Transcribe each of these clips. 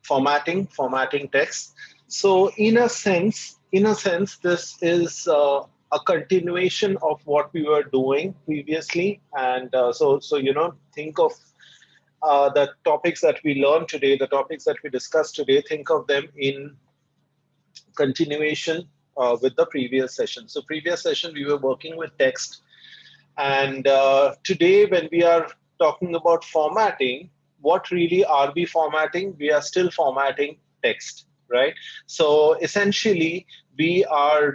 formatting text. So in a sense, this is a continuation of what we were doing previously. And so think of the topics that we learned today, the topics that we discussed today, think of them in continuation with the previous session. So previous session, we were working with text. And today, when we are talking about formatting, what really are we formatting? We are still formatting text, right? So essentially, we are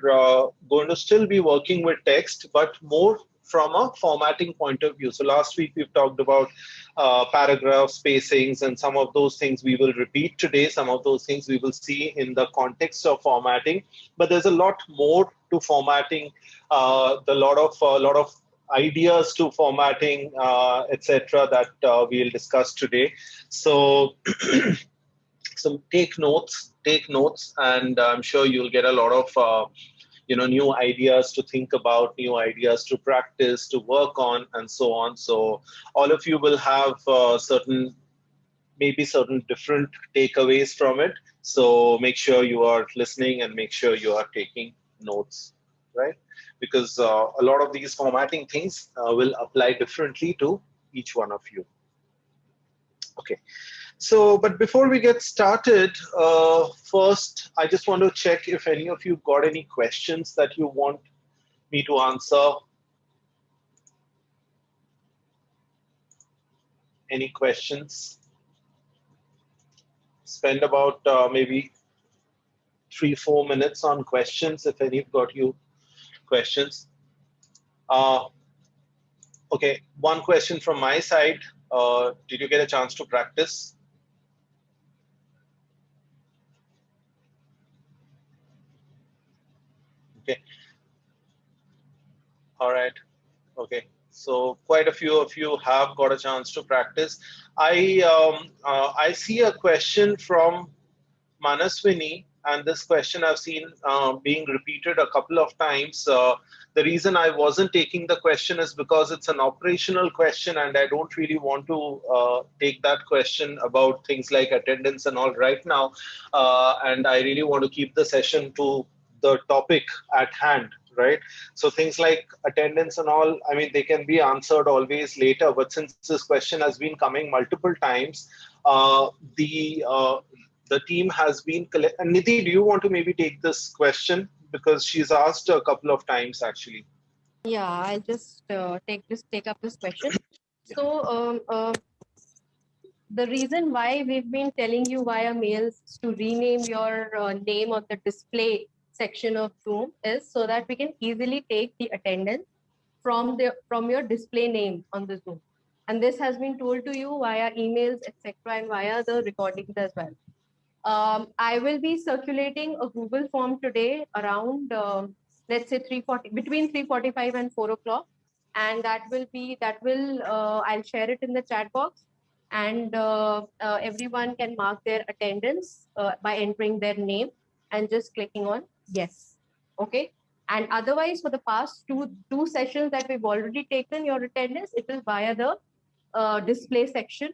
going to still be working with text, but more from a formatting point of view. So last week, we've talked about paragraph spacings, and some of those things we will repeat today. Some of those things we will see in the context of formatting. But there's a lot more to formatting, the lot of ideas to formatting, etc., that we'll discuss today. So, so take notes, and I'm sure you'll get a lot of new ideas to think about, new ideas to practice, to work on, and so on. So all of you will have maybe certain different takeaways from it. So make sure you are listening and make sure you are taking notes, right? Because a lot of these formatting things will apply differently to each one of you. Okay. So, but before we get started, first, I just want to check if any of you got any questions that you want me to answer. Any questions? Spend about maybe 3-4 minutes on questions if any have got you questions. Okay, one question from my side. Did you get a chance to practice? Okay. All right. Okay. So quite a few of you have got a chance to practice. I see a question from Manaswini, and this question I've seen being repeated a couple of times. The reason I wasn't taking the question is because it's an operational question, and I don't really want to take that question about things like attendance and all right now. And I really want to keep the session to the topic at hand, right? So things like attendance and all, I mean, they can be answered always later. But since this question has been coming multiple times, the team has been and Nidhi, do you want to maybe take this question, because she's asked a couple of times actually? Yeah, I'll just take up this question. Yeah. So the reason why we've been telling you via mails to rename your name on the display section of Zoom is so that we can easily take the attendance from your display name on the Zoom. And this has been told to you via emails, etc., and via the recordings as well. I will be circulating a Google form today around, let's say 3:40, between 3:45 and 4 o'clock. And I'll share it in the chat box, and everyone can mark their attendance by entering their name and just clicking on yes. Okay. And otherwise, for the past two sessions that we've already taken your attendance, it is via the display section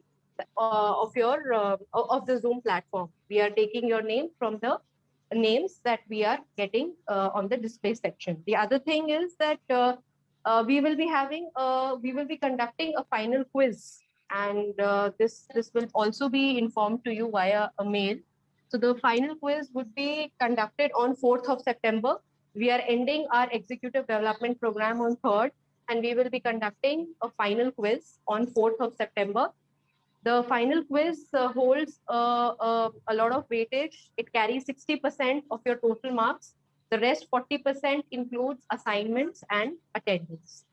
of the Zoom platform. We are taking your name from the names that we are getting on the display section. The other thing is that we will be conducting a final quiz, and this will also be informed to you via a mail. So the final quiz would be conducted on 4th of September. We are ending our executive development program on 3rd, and we will be conducting a final quiz on 4th of September. The final quiz holds a lot of weightage. It carries 60% of your total marks. The rest 40% includes assignments and attendance.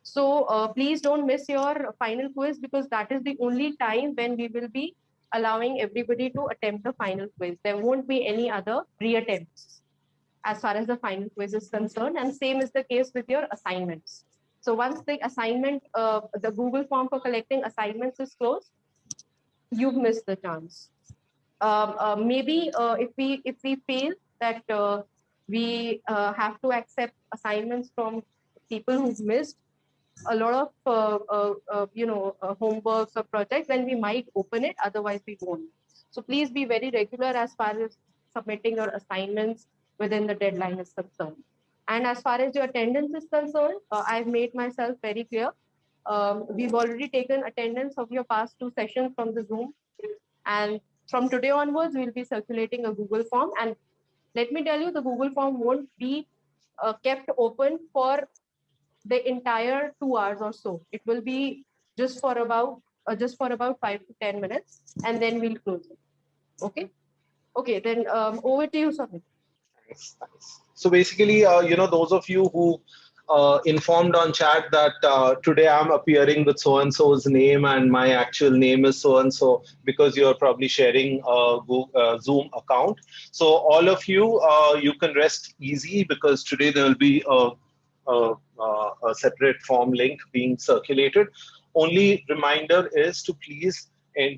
So please don't miss your final quiz, because that is the only time when we will be allowing everybody to attempt the final quiz. There won't be any other reattempts as far as the final quiz is concerned, and same is the case with your assignments. So once the assignment, the Google form for collecting assignments is closed, you've missed the chance. Maybe if we feel that we have to accept assignments from people who've missed a lot of homeworks or projects, then we might open it. Otherwise, we won't. So please be very regular as far as submitting your assignments within the deadline is concerned. And as far as your attendance is concerned, I've made myself very clear. We've already taken attendance of your past 2 sessions from the Zoom. And from today onwards, we'll be circulating a Google form. And let me tell you, the Google form won't be kept open for the entire 2 hours or so. It will be just for about 5 to 10 minutes, and then we'll close it. Okay. Okay. Then over to you, Samit. Thanks, thanks. So basically, those of you who informed on chat that today I'm appearing with so and so's name and my actual name is so and so, because you're probably sharing a Zoom account. So all of you, you can rest easy, because today there will be a separate form link being circulated. Only reminder is to please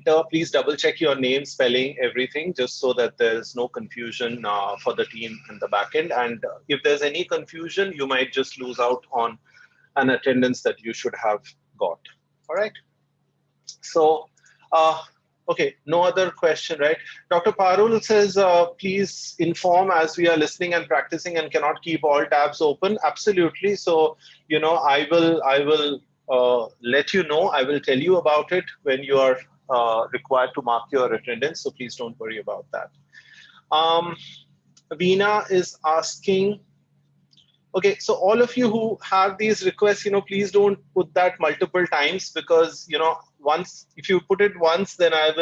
double check your name, spelling, everything, just so that there's no confusion for the team in the back end. And if there's any confusion, you might just lose out on an attendance that you should have got. All right. So, okay, no other question, right? Dr. Parul says, please inform as we are listening and practicing and cannot keep all tabs open. Absolutely. So, I will let you know. I will tell you about it when you are required to mark your attendance. So please don't worry about that. Veena is asking, okay, so all of you who have these requests, please don't put that multiple times, because, once, if you put it once, then I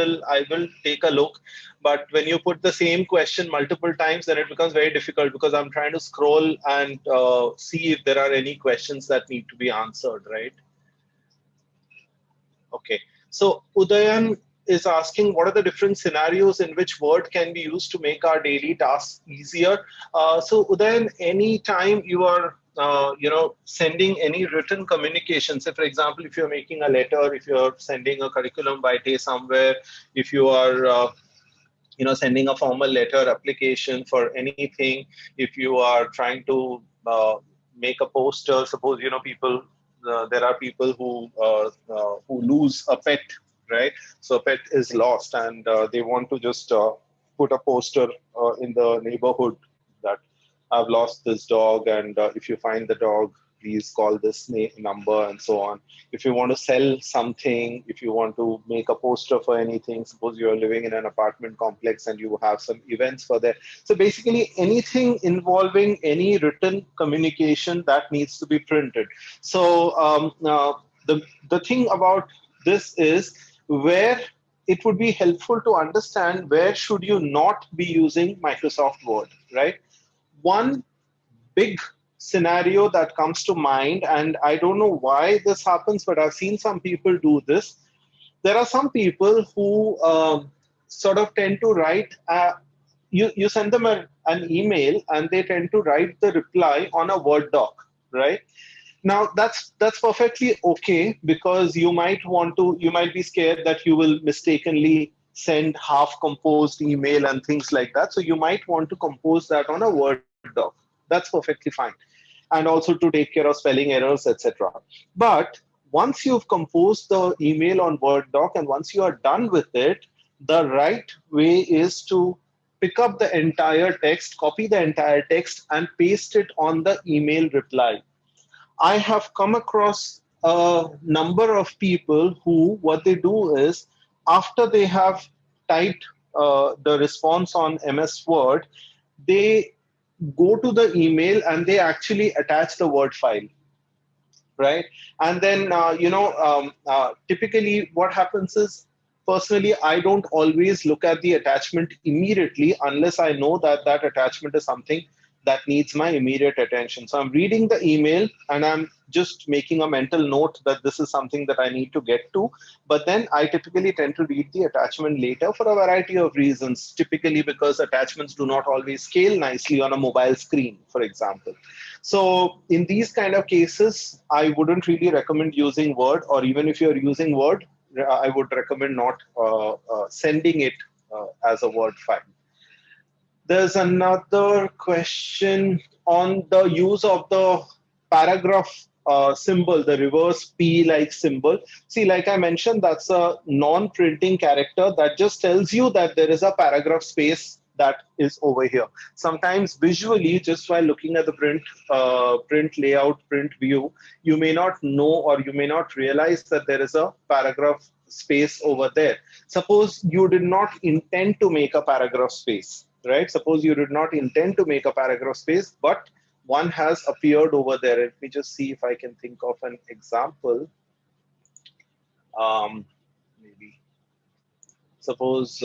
will take a look. But when you put the same question multiple times, then it becomes very difficult, because I'm trying to scroll and see if there are any questions that need to be answered, right? Okay. So Udayan is asking, what are the different scenarios in which Word can be used to make our daily tasks easier? So Udayan, anytime you are sending any written communication, say for example, if you're making a letter, if you're sending a curriculum vitae somewhere, if you are sending a formal letter application for anything, if you are trying to make a poster, suppose people, there are people who lose a pet, right? So a pet is lost, and they want to just put a poster in the neighborhood that I've lost this dog, and if you find the dog, please call this number, and so on. If you want to sell something, if you want to make a poster for anything, suppose you're living in an apartment complex and you have some events for that. So basically anything involving any written communication that needs to be printed. So the thing about this is, where it would be helpful to understand where should you not be using Microsoft Word, right? One big scenario that comes to mind, and I don't know why this happens, but I've seen some people do this. There are some people who sort of tend to write, you send them an email and they tend to write the reply on a Word doc, right? Now that's perfectly okay, because you might be scared that you will mistakenly send half composed email and things like that. So you might want to compose that on a Word doc. That's perfectly fine. And also to take care of spelling errors, etc. But once you've composed the email on Word doc and once you are done with it, the right way is to pick up the entire text, copy the entire text, and paste it on the email reply. I have come across a number of people who, what they do is, after they have typed the response on MS Word, they go to the email and they actually attach the Word file, right? And then, typically what happens is, personally, I don't always look at the attachment immediately unless I know that that attachment is something that needs my immediate attention. So I'm reading the email and I'm just making a mental note that this is something that I need to get to. But then I typically tend to read the attachment later for a variety of reasons, typically because attachments do not always scale nicely on a mobile screen, for example. So in these kind of cases, I wouldn't really recommend using Word, or even if you're using Word, I would recommend not sending it as a Word file. There's another question on the use of the paragraph symbol, the reverse P like symbol. See, like I mentioned, that's a non-printing character that just tells you that there is a paragraph space that is over here. Sometimes visually, just while looking at the print layout, print view, you may not know or you may not realize that there is a paragraph space over there. Suppose you did not intend to make a paragraph space, right? Suppose you did not intend to make a paragraph space, but one has appeared over there. Let me just see if I can think of an example. Maybe suppose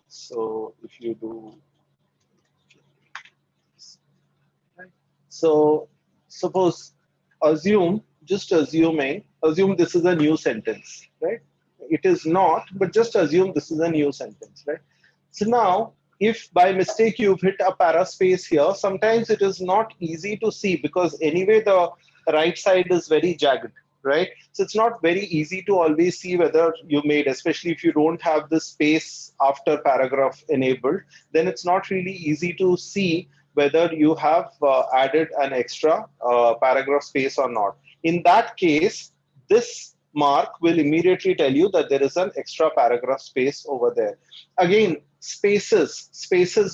so if you do, so suppose assume this is a new sentence, right? It is not, but just assume this is a new sentence, right? So now, if by mistake you've hit a paraspace here, sometimes it is not easy to see because anyway the right side is very jagged, right? So it's not very easy to always see whether you made, especially if you don't have the space after paragraph enabled, then it's not really easy to see whether you have added an extra paragraph space or not. In that case, this mark will immediately tell you that there is an extra paragraph space over there. Again, spaces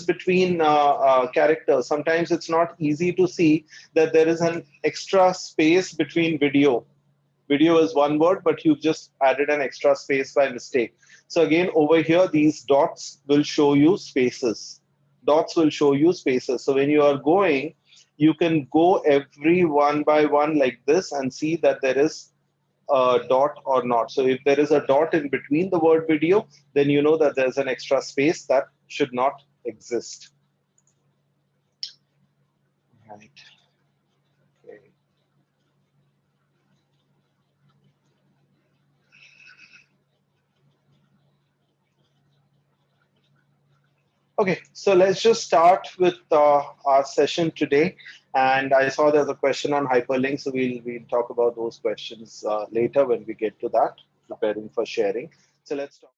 between characters. Sometimes it's not easy to see that there is an extra space between video. Video is one word, but you've just added an extra space by mistake. So again, over here, these dots will show you spaces. Dots will show you spaces. So when you are going, you can go every one by one like this and see that there is a dot or not. So if there is a dot in between the word video, then you know that there's an extra space that should not exist. Right. Okay. Okay, so let's just start with our session today. And I saw there's a question on hyperlinks, so we'll talk about those questions later when we get to that, preparing for sharing. So let's talk.